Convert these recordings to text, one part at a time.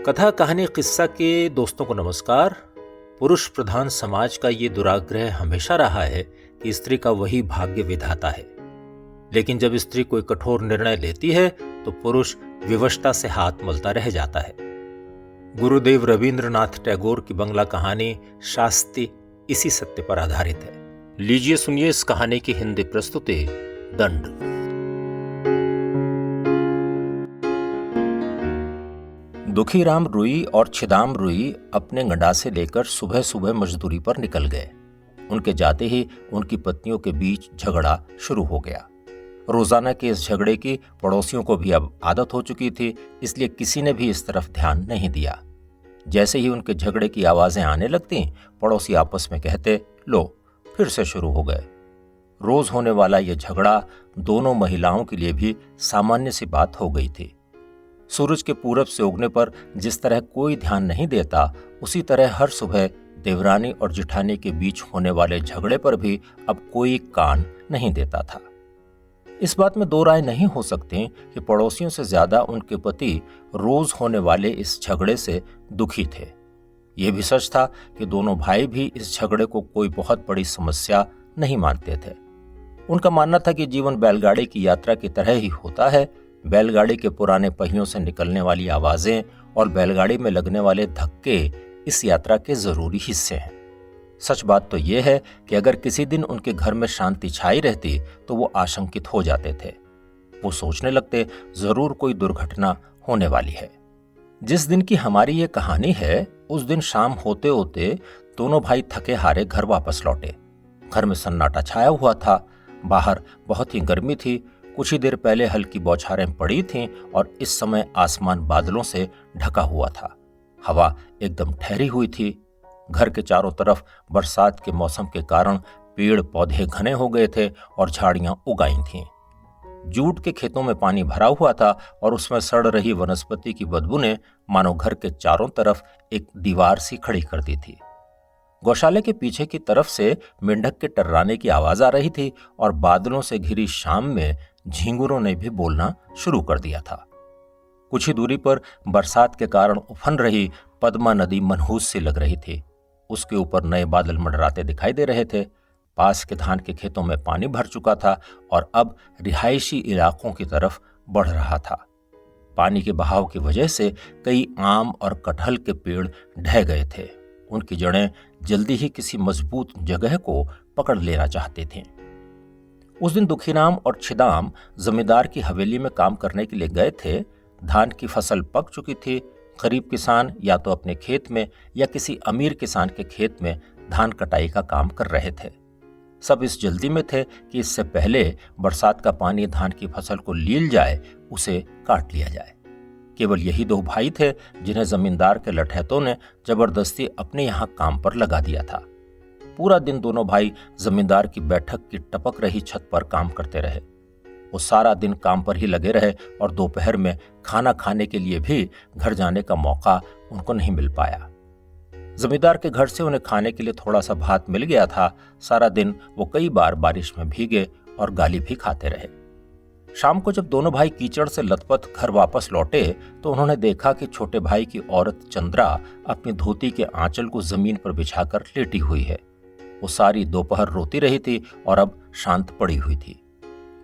कथा कहानी किस्सा के दोस्तों को नमस्कार। पुरुष प्रधान समाज का ये दुराग्रह हमेशा रहा है कि स्त्री का वही भाग्य विधाता है, लेकिन जब स्त्री कोई कठोर निर्णय लेती है तो पुरुष विवशता से हाथ मलता रह जाता है। गुरुदेव रविंद्रनाथ टैगोर की बंगला कहानी शास्ति इसी सत्य पर आधारित है। लीजिए सुनिए इस कहानी की हिंदी प्रस्तुति दंड। दुखीराम रुई और छिदाम रुई अपने गंडासे लेकर सुबह सुबह मजदूरी पर निकल गए। उनके जाते ही उनकी पत्नियों के बीच झगड़ा शुरू हो गया। रोजाना के इस झगड़े की पड़ोसियों को भी अब आदत हो चुकी थी, इसलिए किसी ने भी इस तरफ ध्यान नहीं दिया। जैसे ही उनके झगड़े की आवाजें आने लगती, पड़ोसी आपस में कहते, लो फिर से शुरू हो गए। रोज होने वाला यह झगड़ा दोनों महिलाओं के लिए भी सामान्य सी बात हो गई थी। सूरज के पूरब से उगने पर जिस तरह कोई ध्यान नहीं देता, उसी तरह हर सुबह देवरानी और जिठानी के बीच होने वाले झगड़े पर भी अब कोई कान नहीं देता था। इस बात में दो राय नहीं हो सकती कि पड़ोसियों से ज्यादा उनके पति रोज होने वाले इस झगड़े से दुखी थे। यह भी सच था कि दोनों भाई भी इस झगड़े को कोई बहुत बड़ी समस्या नहीं मानते थे। उनका मानना था कि जीवन बैलगाड़ी की यात्रा की तरह ही होता है। बैलगाड़ी के पुराने पहियों से निकलने वाली आवाजें और बैलगाड़ी में लगने वाले धक्के इस यात्रा के जरूरी हिस्से हैं। सच बात तो यह है कि अगर किसी दिन उनके घर में शांति छाई रहती तो वो आशंकित हो जाते थे। वो सोचने लगते, जरूर कोई दुर्घटना होने वाली है। जिस दिन की हमारी ये कहानी है, उस दिन शाम होते होते दोनों भाई थके हारे घर वापस लौटे। घर में सन्नाटा छाया हुआ था। बाहर बहुत ही गर्मी थी। कुछ ही देर पहले हल्की बौछारें पड़ी थीं और इस समय आसमान बादलों से ढका हुआ था। हवा एकदम ठहरी हुई थी। घर के चारों तरफ बरसात के मौसम के कारण पेड़ पौधे घने हो गए थे और झाड़ियां उगाई थीं। जूट के खेतों में पानी भरा हुआ था और उसमें सड़ रही वनस्पति की बदबू ने मानो घर के चारों तरफ एक दीवार सी खड़ी कर दी थी। गौशाले के पीछे की तरफ से मेंढक के टर्राने की आवाज आ रही थी और बादलों से घिरी शाम में झींगुरों ने भी बोलना शुरू कर दिया था। कुछ ही दूरी पर बरसात के कारण उफन रही पद्मा नदी मनहूस सी लग रही थी। उसके ऊपर नए बादल मंडराते दिखाई दे रहे थे। पास के धान के खेतों में पानी भर चुका था और अब रिहायशी इलाकों की तरफ बढ़ रहा था। पानी के बहाव की वजह से कई आम और कटहल के पेड़ ढह गए थे। उनकी जड़ें जल्दी ही किसी मजबूत जगह को पकड़ लेना चाहते थे। उस दिन दुखीराम और छिदाम जमींदार की हवेली में काम करने के लिए गए थे। धान की फसल पक चुकी थी। गरीब किसान या तो अपने खेत में या किसी अमीर किसान के खेत में धान कटाई का काम कर रहे थे। सब इस जल्दी में थे कि इससे पहले बरसात का पानी धान की फसल को लील जाए, उसे काट लिया जाए। केवल यही दो भाई थे जिन्हें जमींदार के लठैतों ने जबरदस्ती अपने यहाँ काम पर लगा दिया था। पूरा दिन दोनों भाई जमींदार की बैठक की टपक रही छत पर काम करते रहे। वो सारा दिन काम पर ही लगे रहे और दोपहर में खाना खाने के लिए भी घर जाने का मौका उनको नहीं मिल पाया। जमींदार के घर से उन्हें खाने के लिए थोड़ा सा भात मिल गया था। सारा दिन वो कई बार बारिश में भीगे और गाली भी खाते रहे। शाम को जब दोनों भाई कीचड़ से लथपथ घर वापस लौटे तो उन्होंने देखा कि छोटे भाई की औरत चंद्रा अपनी धोती के आंचल को जमीन पर बिछाकर लेटी हुई है। वो सारी दोपहर रोती रही थी और अब शांत पड़ी हुई थी।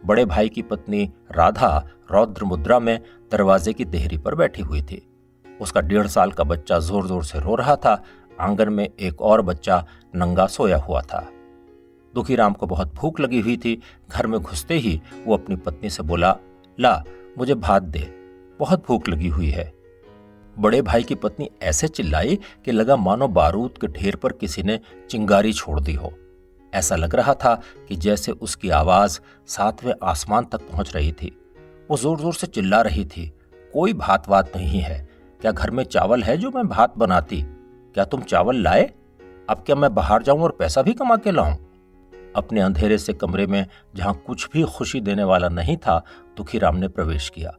बड़े भाई की पत्नी राधा रौद्र मुद्रा में दरवाजे की देहरी पर बैठी हुई थी। उसका 1.5 साल का बच्चा जोर जोर से रो रहा था। आंगन में एक और बच्चा नंगा सोया हुआ था। दुखीराम को बहुत भूख लगी हुई थी। घर में घुसते ही वो अपनी पत्नी से बोला, ला मुझे भात दे, बहुत भूख लगी हुई है। बड़े भाई की पत्नी ऐसे चिल्लाई कि लगा मानो बारूद के ढेर पर किसी ने चिंगारी छोड़ दी हो। ऐसा लग रहा था कि जैसे उसकी आवाज 7वें आसमान तक पहुंच रही थी। वो जोर जोर से चिल्ला रही थी, कोई भात वात नहीं है क्या? घर में चावल है जो मैं भात बनाती? क्या तुम चावल लाए? अब क्या मैं बाहर जाऊं और पैसा भी कमा के लाऊं? अपने अंधेरे से कमरे में जहां कुछ भी खुशी देने वाला नहीं था, दुखीराम ने प्रवेश किया।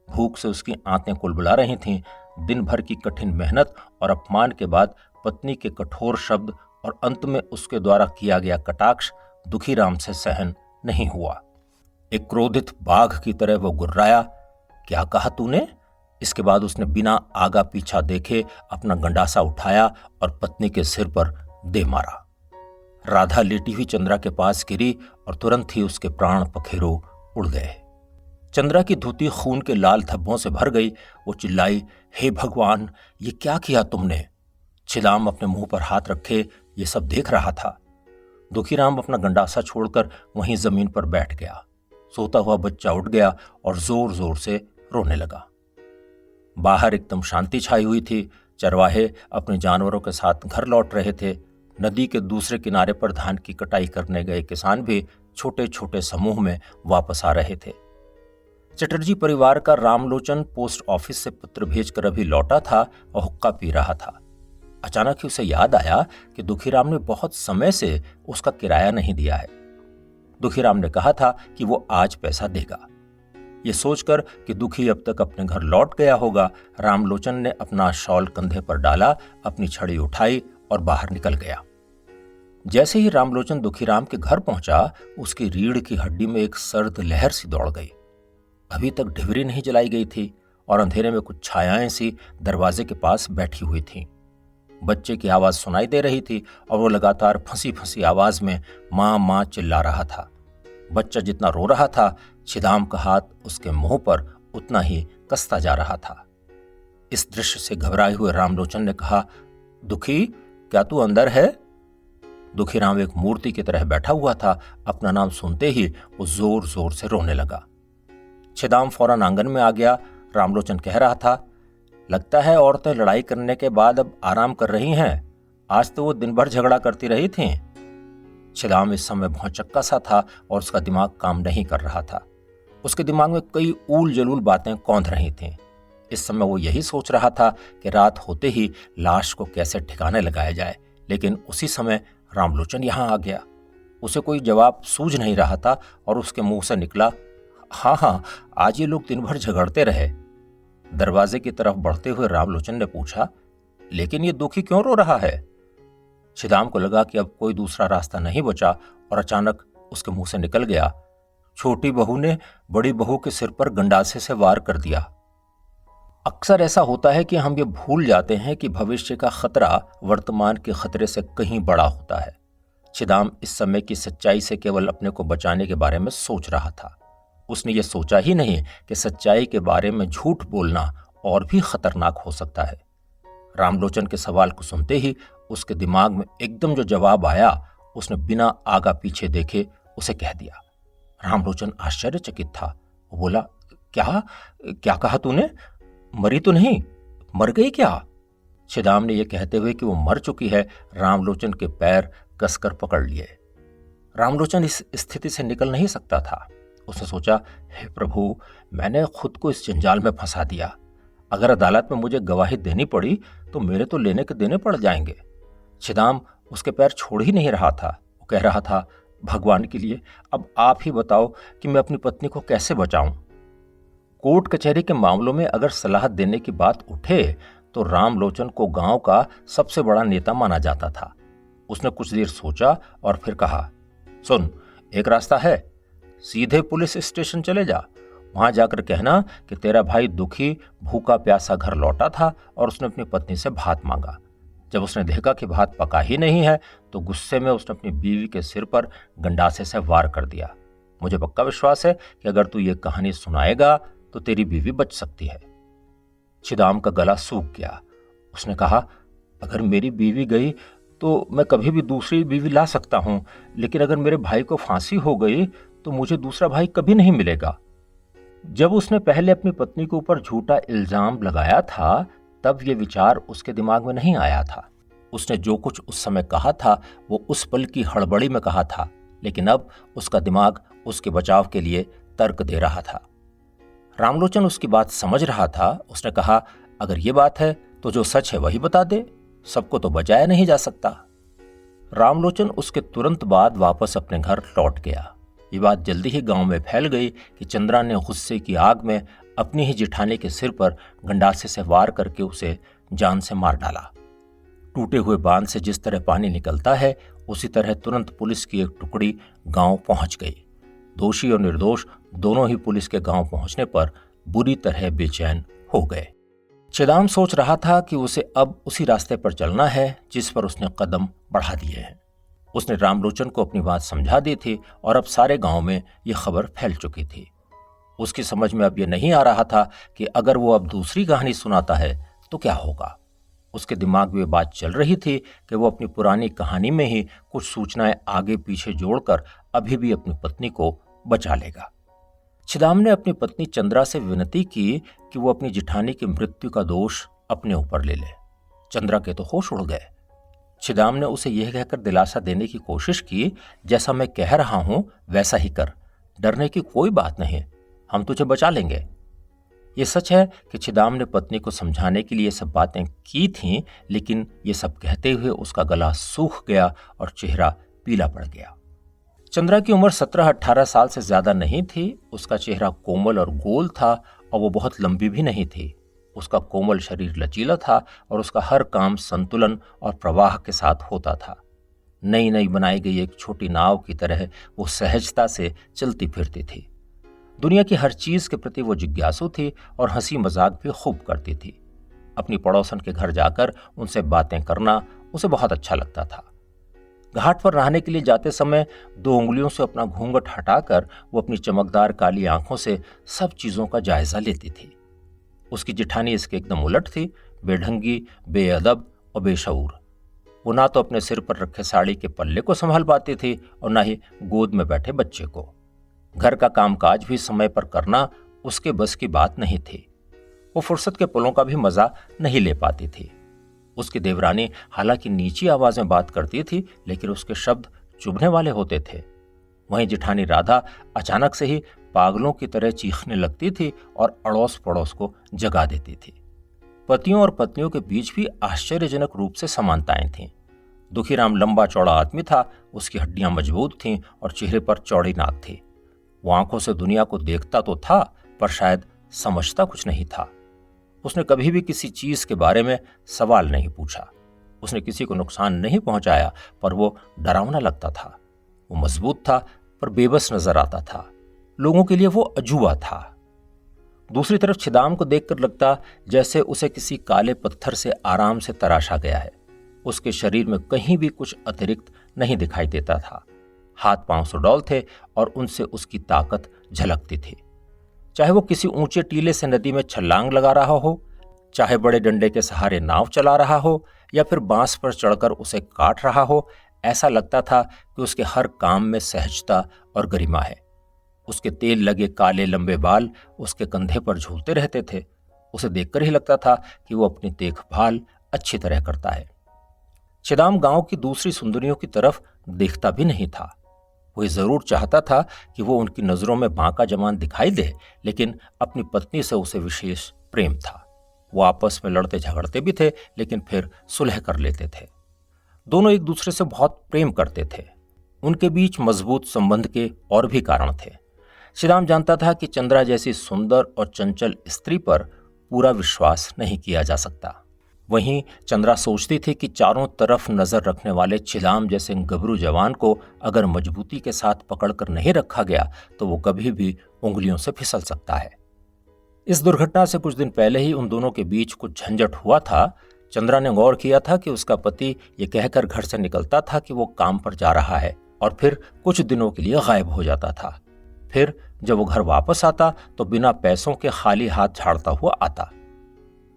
भूख से उसकी आंतें कुलबुला रही थीं। दिन भर की कठिन मेहनत और अपमान के बाद पत्नी के कठोर शब्द और अंत में उसके द्वारा किया गया कटाक्ष दुखीराम से सहन नहीं हुआ। एक क्रोधित बाघ की तरह वो गुर्राया, क्या कहा तूने? इसके बाद उसने बिना आगा पीछा देखे अपना गंडासा उठाया और पत्नी के सिर पर दे मारा। राधा लेटी हुई चंद्रा के पास गिरी और तुरंत ही उसके प्राण पखेरु उड़ गए। चंद्रा की धोती खून के लाल धब्बों से भर गई। वो चिल्लाई, हे भगवान, ये क्या किया तुमने? छिदाम अपने मुंह पर हाथ रखे ये सब देख रहा था। दुखीराम अपना गंडासा छोड़कर वहीं जमीन पर बैठ गया। सोता हुआ बच्चा उठ गया और जोर जोर से रोने लगा। बाहर एकदम शांति छाई हुई थी। चरवाहे अपने जानवरों के साथ घर लौट रहे थे। नदी के दूसरे किनारे पर धान की कटाई करने गए किसान भी छोटे छोटे समूह में वापस आ रहे थे। चटर्जी परिवार का रामलोचन पोस्ट ऑफिस से पत्र भेजकर अभी लौटा था और हुक्का पी रहा था। अचानक ही उसे याद आया कि दुखीराम ने बहुत समय से उसका किराया नहीं दिया है। दुखीराम ने कहा था कि वो आज पैसा देगा। ये सोचकर कि दुखी अब तक अपने घर लौट गया होगा, रामलोचन ने अपना शॉल कंधे पर डाला, अपनी छड़ी उठाई और बाहर निकल गया। जैसे ही रामलोचन दुखीराम के घर पहुंचा, उसकी रीढ़ की हड्डी में एक सर्द लहर सी दौड़ गई। अभी तक ढिबरी नहीं जलाई गई थी और अंधेरे में कुछ छायाएं सी दरवाजे के पास बैठी हुई थीं। बच्चे की आवाज सुनाई दे रही थी और वो लगातार फंसी फंसी आवाज में मां मां चिल्ला रहा था। बच्चा जितना रो रहा था, छिदाम का हाथ उसके मुंह पर उतना ही कसता जा रहा था। इस दृश्य से घबराए हुए रामलोचन ने कहा, दुखी, क्या तू अंदर है? दुखीराम एक मूर्ति की तरह बैठा हुआ था। अपना नाम सुनते ही वो जोर जोर से रोने लगा। छिदाम फौरन आंगन में आ गया। रामलोचन कह रहा था, लगता है औरतें लड़ाई करने के बाद अब आराम कर रही हैं। आज तो वो दिन भर झगड़ा करती रही थीं। छिदाम इस समय भौचक्का सा था और उसका दिमाग काम नहीं कर रहा था। उसके दिमाग में कई ऊल जलूल बातें कौंध रही थीं। इस समय वो यही सोच रहा था कि रात होते ही लाश को कैसे ठिकाने लगाया जाए, लेकिन उसी समय रामलोचन यहां आ गया। उसे कोई जवाब सूझ नहीं रहा था और उसके मुंह से निकला, हाँ, आज ये लोग दिन भर झगड़ते रहे। दरवाजे की तरफ बढ़ते हुए रामलोचन ने पूछा, लेकिन ये दुखी क्यों रो रहा है? छिदाम को लगा कि अब कोई दूसरा रास्ता नहीं बचा और अचानक उसके मुंह से निकल गया, छोटी बहू ने बड़ी बहू के सिर पर गंडासे से वार कर दिया। अक्सर ऐसा होता है कि हम ये भूल जाते हैं कि भविष्य का खतरा वर्तमान के खतरे से कहीं बड़ा होता है। छिदाम इस समय की सच्चाई से केवल अपने को बचाने के बारे में सोच रहा था। उसने ये सोचा ही नहीं कि सच्चाई के बारे में झूठ बोलना और भी खतरनाक हो सकता है। रामलोचन के सवाल को सुनते ही उसके दिमाग में एकदम जो जवाब आया, उसने बिना आगा पीछे देखे उसे कह दिया। रामलोचन आश्चर्यचकित था। वो बोला, क्या कहा तूने? मरी तो नहीं? मर गई क्या? छिदाम ने यह कहते हुए कि वो मर चुकी है, रामलोचन के पैर कसकर पकड़ लिए। रामलोचन इस स्थिति से निकल नहीं सकता था। उसने सोचा, हे प्रभु, मैंने खुद को इस जंजाल में फंसा दिया। अगर अदालत में मुझे गवाही देनी पड़ी तो मेरे तो लेने के देने पड़ जाएंगे। छिदाम उसके पैर छोड़ ही नहीं रहा था। वो कह रहा था, भगवान के लिए अब आप ही बताओ कि मैं अपनी पत्नी को कैसे बचाऊं। कोर्ट कचहरी के मामलों में अगर सलाह देने की बात उठे तो रामलोचन को गांव का सबसे बड़ा नेता माना जाता था। उसने कुछ देर सोचा और फिर कहा, सुन, एक रास्ता है, सीधे पुलिस स्टेशन चले जा। वहां जाकर कहना कि तेरा भाई दुखी भूखा प्यासा घर लौटा था और उसने अपनी पत्नी से भात मांगा। जब उसने देखा कि भात पका ही नहीं है तो गुस्से में उसने अपनी बीवी के सिर पर गंडासे से वार कर दिया। मुझे पक्का विश्वास है कि अगर तू ये कहानी सुनाएगा तो तेरी बीवी बच सकती है। छिदाम का गला सूख गया। उसने कहा, अगर मेरी बीवी गई तो मैं कभी भी दूसरी बीवी ला सकता हूं, लेकिन अगर मेरे भाई को फांसी हो गई तो मुझे दूसरा भाई कभी नहीं मिलेगा। जब उसने पहले अपनी पत्नी के ऊपर झूठा इल्जाम लगाया था, तब ये विचार उसके दिमाग में नहीं आया था। उसने जो कुछ उस समय कहा था वो उस पल की हड़बड़ी में कहा था, लेकिन अब उसका दिमाग उसके बचाव के लिए तर्क दे रहा था। रामलोचन उसकी बात समझ रहा था। उसने कहा, अगर ये बात है तो जो सच है वही बता दे, सबको तो बचाया नहीं जा सकता। रामलोचन उसके तुरंत बाद वापस अपने घर लौट गया। ये बात जल्दी ही गांव में फैल गई कि चंद्रा ने गुस्से की आग में अपनी ही जिठानी के सिर पर गंडासे से वार करके उसे जान से मार डाला। टूटे हुए बांध से जिस तरह पानी निकलता है, उसी तरह तुरंत पुलिस की एक टुकड़ी गांव पहुंच गई। दोषी और निर्दोष दोनों ही पुलिस के गांव पहुंचने पर बुरी तरह बेचैन हो गए। छिदाम सोच रहा था कि उसे अब उसी रास्ते पर चलना है जिस पर उसने कदम बढ़ा दिए हैं। उसने रामलोचन को अपनी बात समझा दी थी और अब सारे गांव में यह खबर फैल चुकी थी। उसकी समझ में अब यह नहीं आ रहा था कि अगर वो अब दूसरी कहानी सुनाता है तो क्या होगा। उसके दिमाग में बात चल रही थी कि वो अपनी पुरानी कहानी में ही कुछ सूचनाएं आगे पीछे जोड़कर अभी भी अपनी पत्नी को बचा लेगा। छिदाम ने अपनी पत्नी चंद्रा से विनती की कि वो अपनी जिठानी की मृत्यु का दोष अपने ऊपर ले ले। चंद्रा के तो होश उड़ गए। छिदाम ने उसे यह कहकर दिलासा देने की कोशिश की, जैसा मैं कह रहा हूं वैसा ही कर, डरने की कोई बात नहीं, हम तुझे बचा लेंगे। ये सच है कि छिदाम ने पत्नी को समझाने के लिए सब बातें की थीं, लेकिन ये सब कहते हुए उसका गला सूख गया और चेहरा पीला पड़ गया। चंद्रा की उम्र 17-18 साल से ज्यादा नहीं थी। उसका चेहरा कोमल और गोल था और वो बहुत लंबी भी नहीं थी। उसका कोमल शरीर लचीला था और उसका हर काम संतुलन और प्रवाह के साथ होता था। नई नई बनाई गई एक छोटी नाव की तरह वो सहजता से चलती फिरती थी। दुनिया की हर चीज के प्रति वो जिज्ञासु थी और हंसी मजाक भी खूब करती थी। अपनी पड़ोसन के घर जाकर उनसे बातें करना उसे बहुत अच्छा लगता था। घाट पर नहाने के लिए जाते समय 2 उंगलियों से अपना घूंघट हटाकर वो अपनी चमकदार काली आंखों से सब चीजों का जायजा लेती थी। उसकी जिठानी इसके एकदम उलट थी, बेढंगी, बेअदब और बेशऊर। वो ना तो अपने सिर पर रखे साड़ी के पल्ले को संभाल पाती थी और ना ही गोद में बैठे बच्चे को। घर का कामकाज भी समय पर करना उसके बस की बात नहीं थी। वो फुर्सत के पलों का भी मजा नहीं ले पाती थी। उसकी देवरानी हालांकि नीची आवाज में बात करती थी, लेकिन उसके शब्द चुभने वाले होते थे। वहीं जिठानी राधा अचानक से ही पागलों की तरह चीखने लगती थी और अड़ोस पड़ोस को जगा देती थी। पतियों और पत्नियों के बीच भी आश्चर्यजनक रूप से समानताएं थीं। दुखीराम लंबा चौड़ा आदमी था, उसकी हड्डियां मजबूत थीं और चेहरे पर चौड़ी नाक थी। वो आंखों से दुनिया को देखता तो था, पर शायद समझता कुछ नहीं था। उसने कभी भी किसी चीज के बारे में सवाल नहीं पूछा। उसने किसी को नुकसान नहीं पहुंचाया, पर वो डरावना लगता था। वो मजबूत था पर बेबस नजर आता था। लोगों के लिए वो अजूबा था। दूसरी तरफ छिदाम को देखकर लगता जैसे उसे किसी काले पत्थर से आराम से तराशा गया है। उसके शरीर में कहीं भी कुछ अतिरिक्त नहीं दिखाई देता था। हाथ पांव सुडौल थे और उनसे उसकी ताकत झलकती थी। चाहे वो किसी ऊंचे टीले से नदी में छलांग लगा रहा हो, चाहे बड़े डंडे के सहारे नाव चला रहा हो, या फिर बांस पर चढ़कर उसे काट रहा हो, ऐसा लगता था कि उसके हर काम में सहजता और गरिमा है। उसके तेल लगे काले लंबे बाल उसके कंधे पर झूलते रहते थे। उसे देखकर ही लगता था कि वो अपनी देखभाल अच्छी तरह करता है। छिदाम गांव की दूसरी सुंदरियों की तरफ देखता भी नहीं था। वो जरूर चाहता था कि वो उनकी नजरों में बांका जवान दिखाई दे, लेकिन अपनी पत्नी से उसे विशेष प्रेम था। वो आपस में लड़ते झगड़ते भी थे, लेकिन फिर सुलह कर लेते थे। दोनों एक दूसरे से बहुत प्रेम करते थे। उनके बीच मजबूत संबंध के और भी कारण थे। छिदाम जानता था कि चंद्रा जैसी सुंदर और चंचल स्त्री पर पूरा विश्वास नहीं किया जा सकता। वहीं चंद्रा सोचती थी कि चारों तरफ नजर रखने वाले छिदाम जैसे गबरू जवान को अगर मजबूती के साथ पकड़कर नहीं रखा गया तो वो कभी भी उंगलियों से फिसल सकता है। इस दुर्घटना से कुछ दिन पहले ही उन दोनों के बीच कुछ झंझट हुआ था। चंद्रा ने गौर किया था कि उसका पति ये कहकर घर से निकलता था कि वो काम पर जा रहा है और फिर कुछ दिनों के लिए गायब हो जाता था। फिर जब वो घर वापस आता तो बिना पैसों के खाली हाथ झाड़ता हुआ आता।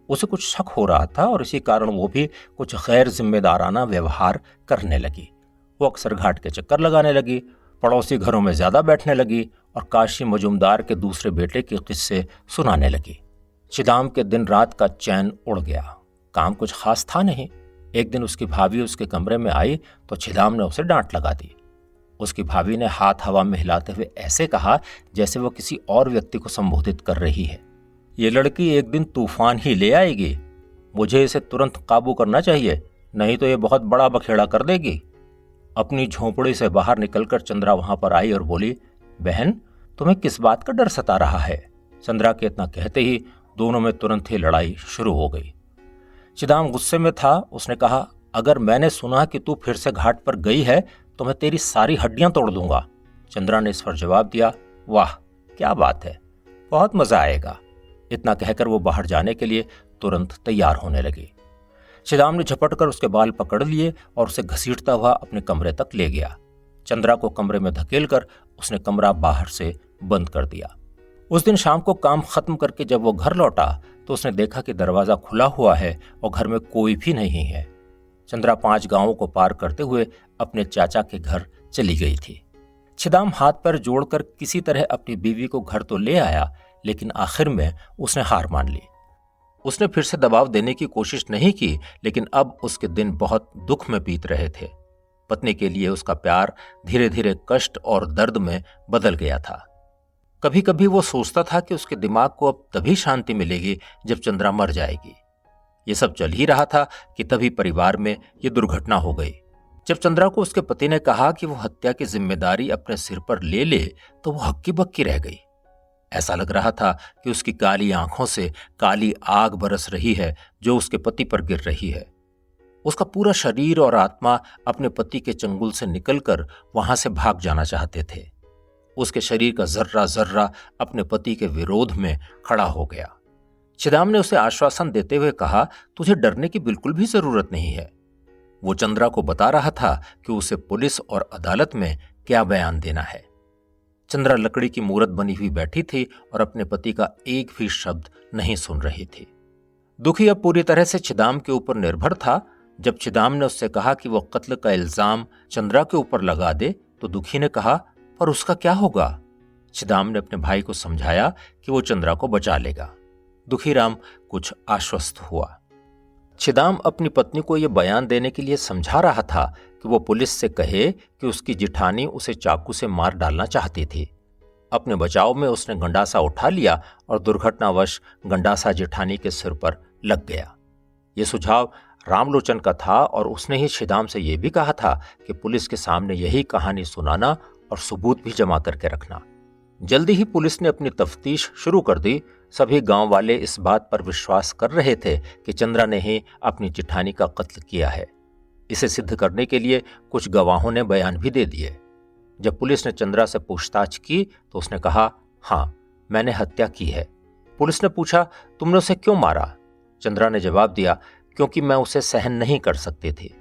उसे कुछ शक हो रहा था और इसी कारण वो भी कुछ गैर जिम्मेदाराना व्यवहार करने लगी। वो अक्सर घाट के चक्कर लगाने लगी, पड़ोसी घरों में ज्यादा बैठने लगी और काशी मजूमदार के दूसरे बेटे के किस्से सुनाने लगी। छिदाम के दिन रात का चैन उड़ गया। काम कुछ खास था नहीं। एक दिन उसकी भाभी उसके कमरे में आई तो छिदाम ने उसे डांट लगा दी। उसकी भाभी ने हाथ हवा में हिलाते हुए ऐसे कहा जैसे वो किसी और व्यक्ति को संबोधित कर रही है। ये लड़की एक दिन तूफान ही ले आएगी। मुझे इसे तुरंत काबू करना चाहिए, नहीं तो ये बहुत बड़ा बखेड़ा कर देगी। अपनी झोंपड़ी से बाहर निकलकर चंद्रा वहां पर आई और बोली, बहन तुम्हें किस बात का डर सता रहा है? चंद्रा के इतना कहते ही दोनों में तुरंत ही लड़ाई शुरू हो गई। छिदाम गुस्से में था। उसने कहा, अगर मैंने सुना कि तू फिर से घाट पर गई है तो मैं तेरी सारी हड्डियां तोड़ दूंगा। चंद्रा ने इस पर जवाब दिया, वाह क्या बात है, बहुत मजा आएगा। इतना कहकर वो बाहर जाने के लिए तुरंत तैयार होने लगी। छिदाम ने झपटकर उसके बाल पकड़ लिए और उसे घसीटता हुआ अपने कमरे तक ले गया। चंद्रा को कमरे में धकेलकर उसने कमरा बाहर से बंद कर दिया। उस दिन शाम को काम खत्म करके जब वो घर लौटा तो उसने देखा कि दरवाजा खुला हुआ है और घर में कोई भी नहीं है। चंद्रा 5 गांवों को पार करते हुए अपने चाचा के घर चली गई थी। छिदाम हाथ पैर जोड़कर किसी तरह अपनी बीवी को घर तो ले आया, लेकिन आखिर में उसने हार मान ली। उसने फिर से दबाव देने की कोशिश नहीं की, लेकिन अब उसके दिन बहुत दुख में बीत रहे थे। पत्नी के लिए उसका प्यार धीरे धीरे कष्ट और दर्द में बदल गया था। कभी कभी वो सोचता था कि उसके दिमाग को अब तभी शांति मिलेगी जब चंद्रा मर जाएगी। ये सब चल ही रहा था कि तभी परिवार में ये दुर्घटना हो गई। जब चंद्रा को उसके पति ने कहा कि वो हत्या की जिम्मेदारी अपने सिर पर ले ले तो वो हक्की बक्की रह गई। ऐसा लग रहा था कि उसकी काली आंखों से काली आग बरस रही है जो उसके पति पर गिर रही है। उसका पूरा शरीर और आत्मा अपने पति के चंगुल से निकलकर वहां से भाग जाना चाहते थे। उसके शरीर का जर्रा जर्रा अपने पति के विरोध में खड़ा हो गया। छिदाम ने उसे आश्वासन देते हुए कहा, तुझे डरने की बिल्कुल भी जरूरत नहीं है। वो चंद्रा को बता रहा था कि उसे पुलिस और अदालत में क्या बयान देना है। चंद्रा लकड़ी की मूरत बनी हुई बैठी थी और अपने पति का एक भी शब्द नहीं सुन रही थी। दुखी अब पूरी तरह से छिदाम के ऊपर निर्भर था। जब छिदाम ने उससे कहा कि वो कत्ल का इल्जाम चंद्रा के ऊपर लगा दे तो दुखी ने कहा, पर उसका क्या होगा? छिदाम ने अपने भाई को समझाया कि वो चंद्रा को बचा लेगा। दुखीराम कुछ आश्वस्त हुआ। छिदाम अपनी पत्नी को यह बयान देने के लिए समझा रहा था कि वो पुलिस से कहे कि उसकी जिठानी उसे चाकू से मार डालना चाहती थी। अपने बचाव में उसने गंडासा उठा लिया और दुर्घटनावश गंडासा जिठानी के सिर पर लग गया। ये सुझाव रामलोचन का था और उसने ही छिदाम से यह भी कहा था कि पुलिस के सामने यही कहानी सुनाना और सबूत भी जमा करके रखना। जल्दी ही पुलिस ने अपनी तफ्तीश शुरू कर दी। सभी गांव वाले इस बात पर विश्वास कर रहे थे कि चंद्रा ने ही अपनी जिठानी का कत्ल किया है। इसे सिद्ध करने के लिए कुछ गवाहों ने बयान भी दे दिए। जब पुलिस ने चंद्रा से पूछताछ की तो उसने कहा, हाँ, मैंने हत्या की है। पुलिस ने पूछा, तुमने उसे क्यों मारा? चंद्रा ने जवाब दिया, क्योंकि मैं उसे सहन नहीं कर सकती थी।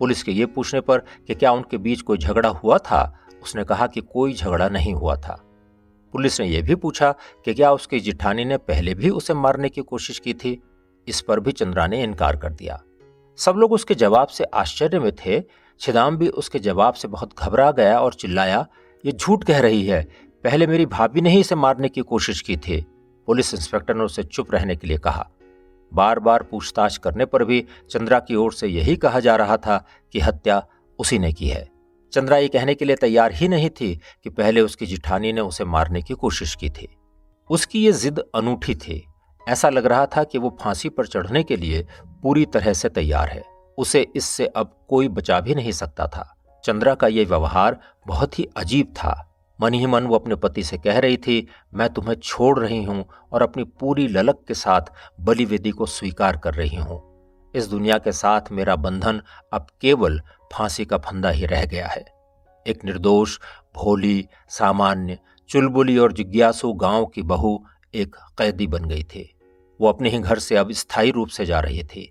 पुलिस के ये पूछने पर कि क्या उनके बीच कोई झगड़ा हुआ था, उसने कहा कि कोई झगड़ा नहीं हुआ था। पुलिस ने यह भी पूछा कि क्या उसकी जिठानी ने पहले भी उसे मारने की कोशिश की थी। इस पर भी चंद्रा ने इनकार कर दिया। सब लोग उसके जवाब से आश्चर्य में थे। छिदाम भी उसके जवाब से बहुत घबरा गया और चिल्लाया, ये झूठ कह रही है, पहले मेरी भाभी ने ही इसे मारने की कोशिश की थी। पुलिस इंस्पेक्टर ने उसे चुप रहने के लिए कहा। बार बार पूछताछ करने पर भी चंद्रा की ओर से यही कहा जा रहा था कि हत्या उसी ने की है। चंद्रा ये कहने के लिए तैयार ही नहीं थी कि पहले उसकी जिठानी ने उसे मारने की कोशिश की थी। उसकी ये जिद अनूठी थी। ऐसा लग रहा था कि वो फांसी पर चढ़ने के लिए पूरी तरह से तैयार है। उसे इससे अब कोई बचा भी नहीं सकता था। चंद्रा का ये व्यवहार बहुत ही अजीब था। मन ही मन वो अपने पति से कह रही थी, मैं तुम्हें छोड़ रही हूं और अपनी पूरी ललक के साथ बलिवेदी को स्वीकार कर रही हूं। इस दुनिया के साथ मेरा बंधन अब केवल फांसी का फंदा ही रह गया है। एक निर्दोष, भोली, सामान्य, चुलबुली और जिज्ञासु गांव की बहू एक कैदी बन गई थी। वो अपने ही घर से अब स्थायी रूप से जा रही थी।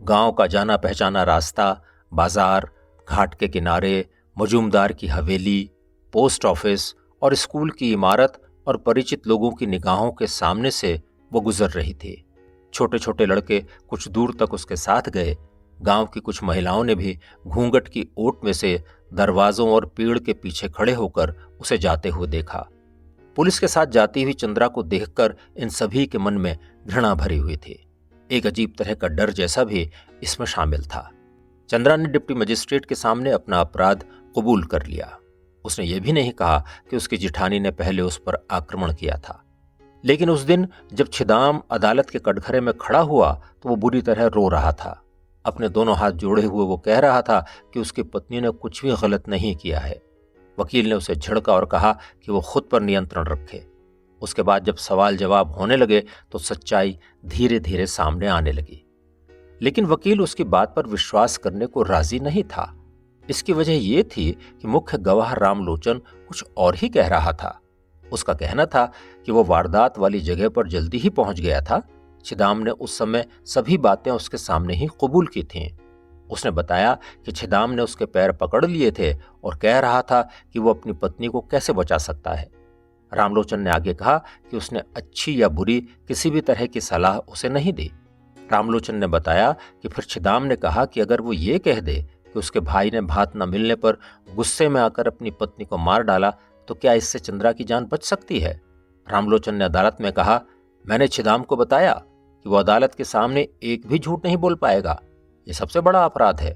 गांव का जाना पहचाना रास्ता, बाजार, घाट के किनारे, मजूमदार की हवेली, पोस्ट ऑफिस और स्कूल की इमारत और परिचित लोगों की निगाहों के सामने से वो गुजर रही थी। छोटे छोटे लड़के कुछ दूर तक उसके साथ गए। गांव की कुछ महिलाओं ने भी घूंघट की ओट में से दरवाजों और पेड़ के पीछे खड़े होकर उसे जाते हुए देखा। पुलिस के साथ जाती हुई चंद्रा को देखकर इन सभी के मन में घृणा भरी हुई थी। एक अजीब तरह का डर जैसा भी इसमें शामिल था। चंद्रा ने डिप्टी मजिस्ट्रेट के सामने अपना अपराध कबूल कर लिया। उसने ये भी नहीं कहा कि उसकी जिठानी ने पहले उस पर आक्रमण किया था। लेकिन उस दिन जब छिदाम अदालत के कटघरे में खड़ा हुआ तो वो बुरी तरह रो रहा था। अपने दोनों हाथ जोड़े हुए वो कह रहा था कि उसकी पत्नी ने कुछ भी गलत नहीं किया है। वकील ने उसे झिड़का और कहा कि वो खुद पर नियंत्रण रखे। उसके बाद जब सवाल जवाब होने लगे तो सच्चाई धीरे धीरे सामने आने लगी। लेकिन वकील उसकी बात पर विश्वास करने को राजी नहीं था। इसकी वजह यह थी कि मुख्य गवाह रामलोचन कुछ और ही कह रहा था। उसका कहना था कि वो वारदात वाली जगह पर जल्दी ही पहुंच गया था। छिदाम ने उस समय सभी बातें उसके सामने ही कबूल की थीं। उसने बताया कि छिदाम ने उसके पैर पकड़ लिए थे और कह रहा था कि वो अपनी पत्नी को कैसे बचा सकता है। रामलोचन ने आगे कहा कि उसने अच्छी या बुरी किसी भी तरह की सलाह उसे नहीं दी। रामलोचन ने बताया कि फिर छिदाम ने कहा कि अगर वो ये कह दे कि उसके भाई ने भात न मिलने पर गुस्से में आकर अपनी पत्नी को मार डाला तो क्या इससे चंद्रा की जान बच सकती है। रामलोचन ने अदालत में कहा, मैंने छिदाम को बताया कि वो अदालत के सामने एक भी झूठ नहीं बोल पाएगा। ये सबसे बड़ा अपराध है।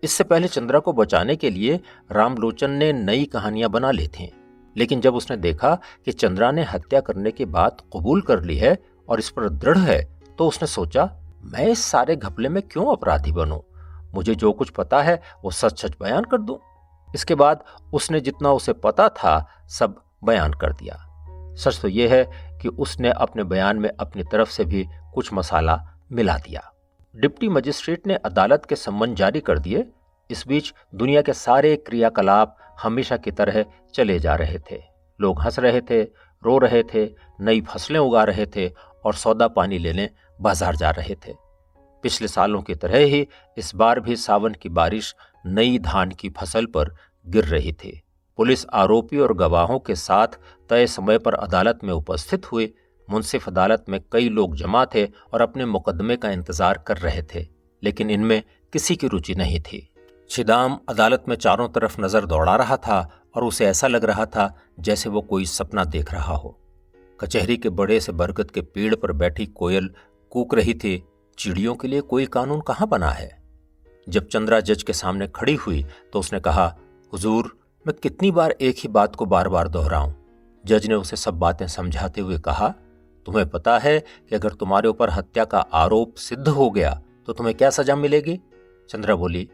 इससे पहले चंद्रा को बचाने के लिए रामलोचन ने नई कहानियां बना ली थीं, लेकिन जब उसने देखा कि चंद्रा ने हत्या करने की बात कबूल कर ली है और इस पर दृढ़ है, तो उसने सोचा, मैं इस सारे घपले में क्यों अपराधी बनूं? मुझे जो कुछ पता है वो सच सच बयान कर दूं। इसके बाद उसने जितना उसे पता था सब बयान कर दिया। सच तो यह है कि उसने अपने बयान में अपनी तरफ से भी कुछ मसाला मिला दिया। डिप्टी मजिस्ट्रेट ने अदालत के सम्मन जारी कर दिए। इस बीच दुनिया के सारे क्रियाकलाप हमेशा की तरह चले जा रहे थे। लोग हंस रहे थे, रो रहे थे, नई फसलें उगा रहे थे और सौदा पानी लेने बाजार जा रहे थे। पिछले सालों की तरह ही इस बार भी सावन की बारिश नई धान की फसल पर गिर रही थी। पुलिस आरोपी और गवाहों के साथ तय समय पर अदालत में उपस्थित हुई। मुंसिफ अदालत में कई लोग जमा थे और अपने मुकदमे का इंतजार कर रहे थे, लेकिन इनमें किसी की रुचि नहीं थी। छिदाम अदालत में चारों तरफ नजर दौड़ा रहा था और उसे ऐसा लग रहा था जैसे वो कोई सपना देख रहा हो। कचहरी के बड़े से बरगद के पेड़ पर बैठी कोयल कूक रही थी। चिड़ियों के लिए कोई कानून कहाँ बना है। जब चंद्रा जज के सामने खड़ी हुई तो उसने कहा, हुजूर, मैं कितनी बार एक ही बात को बार बार दोहराऊं। जज ने उसे सब बातें समझाते हुए कहा, तुम्हें पता है कि अगर तुम्हारे ऊपर हत्या का आरोप सिद्ध हो गया तो तुम्हें क्या सजा मिलेगी? चंद्रा बोली,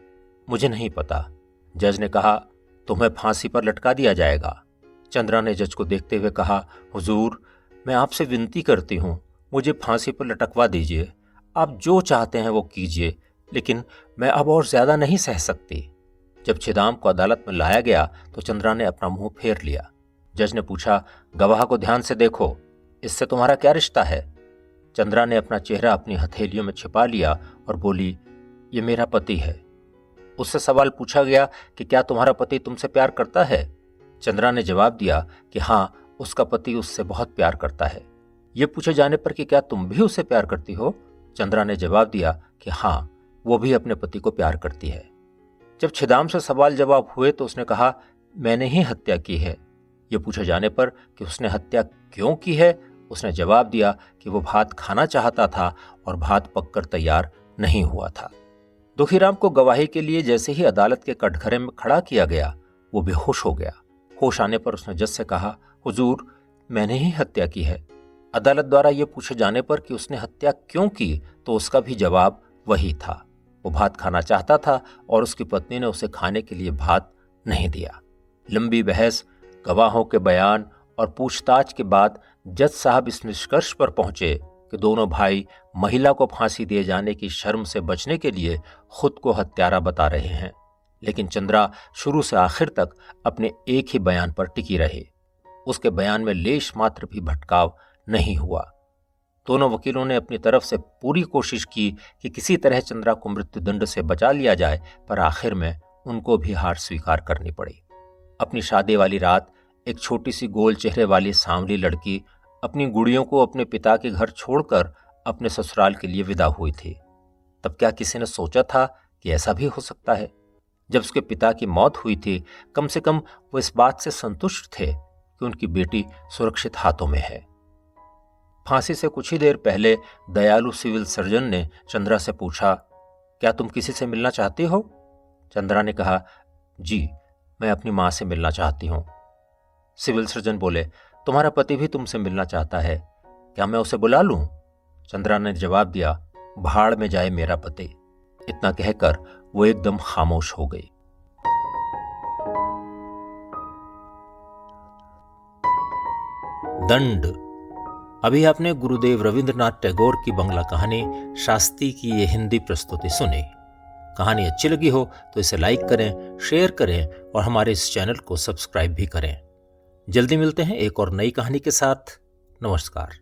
मुझे नहीं पता। जज ने कहा, तुम्हें फांसी पर लटका दिया जाएगा। चंद्रा ने जज को देखते हुए कहा, हुजूर, मैं आपसे विनती करती हूं, मुझे फांसी पर लटकवा दीजिए। आप जो चाहते हैं वो कीजिए, लेकिन मैं अब और ज्यादा नहीं सह सकती। जब छिदाम को अदालत में लाया गया तो चंद्रा ने अपना मुंह फेर लिया। जज ने पूछा, गवाह को ध्यान से देखो, इससे तुम्हारा क्या रिश्ता है? चंद्रा ने अपना चेहरा अपनी हथेलियों में छिपा लिया और बोली, ये मेरा पति है। उससे सवाल पूछा गया कि क्या तुम्हारा पति तुमसे प्यार करता है? चंद्रा ने जवाब दिया कि हाँ, उसका पति उससे बहुत प्यार करता है। ये पूछे जाने पर कि क्या तुम भी उससे प्यार करती हो? चंद्रा ने जवाब दिया कि हाँ, वो भी अपने पति को प्यार करती है। जब छिदाम से सवाल जवाब हुए तो उसने कहा, मैंने ही हत्या की है। ये पूछे जाने पर कि उसने हत्या क्यों की है, उसने जवाब दिया कि वो भात खाना चाहता था और भात पककर तैयार नहीं हुआ था। दुखीराम को गवाही के लिए जैसे ही अदालत के कटघरे में खड़ा किया गया, वो बेहोश हो गया। होश आने पर उसने जज से कहा, हुजूर, मैंने ही हत्या की है। अदालत द्वारा ये पूछे जाने पर कि उसने हत्या क्यों की तो उसका भी जवाब वही था, वो भात खाना चाहता था और उसकी पत्नी ने उसे खाने के लिए भात नहीं दिया। लंबी बहस, गवाहों के बयान और पूछताछ के बाद जज साहब इस निष्कर्ष पर पहुंचे कि दोनों भाई महिला को फांसी दिए जाने की शर्म से बचने के लिए खुद को हत्यारा बता रहे हैं। लेकिन चंद्रा शुरू से आखिर तक अपने एक ही बयान पर टिकी रही। उसके बयान में लेश मात्र भी भटकाव नहीं हुआ। दोनों वकीलों ने अपनी तरफ से पूरी कोशिश की कि किसी तरह चंद्रा को मृत्युदंड से बचा लिया जाए, पर आखिर में उनको भी हार स्वीकार करनी पड़ी। अपनी शादी वाली रात एक छोटी सी गोल चेहरे वाली सांवली लड़की अपनी गुड़ियों को अपने पिता के घर छोड़कर अपने ससुराल के लिए विदा हुई थी। तब क्या किसी ने सोचा था कि ऐसा भी हो सकता है? जब उसके पिता की मौत हुई थी, कम से कम वो इस बात से संतुष्ट थे कि उनकी बेटी सुरक्षित हाथों में है। फांसी से कुछ ही देर पहले दयालु सिविल सर्जन ने चंद्रा से पूछा, क्या तुम किसी से मिलना चाहती हो? चंद्रा ने कहा, जी, मैं अपनी मां से मिलना चाहती हूं। सिविल सर्जन बोले, तुम्हारा पति भी तुमसे मिलना चाहता है, क्या मैं उसे बुला लूं? चंद्रा ने जवाब दिया, भाड़ में जाए मेरा पति। इतना कहकर वो एकदम खामोश हो गई। दंड। अभी आपने गुरुदेव रविंद्रनाथ टैगोर की बंगला कहानी शास्ती की ये हिंदी प्रस्तुति सुनी। कहानी अच्छी लगी हो तो इसे लाइक करें, शेयर करें और हमारे इस चैनल को सब्सक्राइब भी करें। जल्दी मिलते हैं एक और नई कहानी के साथ। नमस्कार।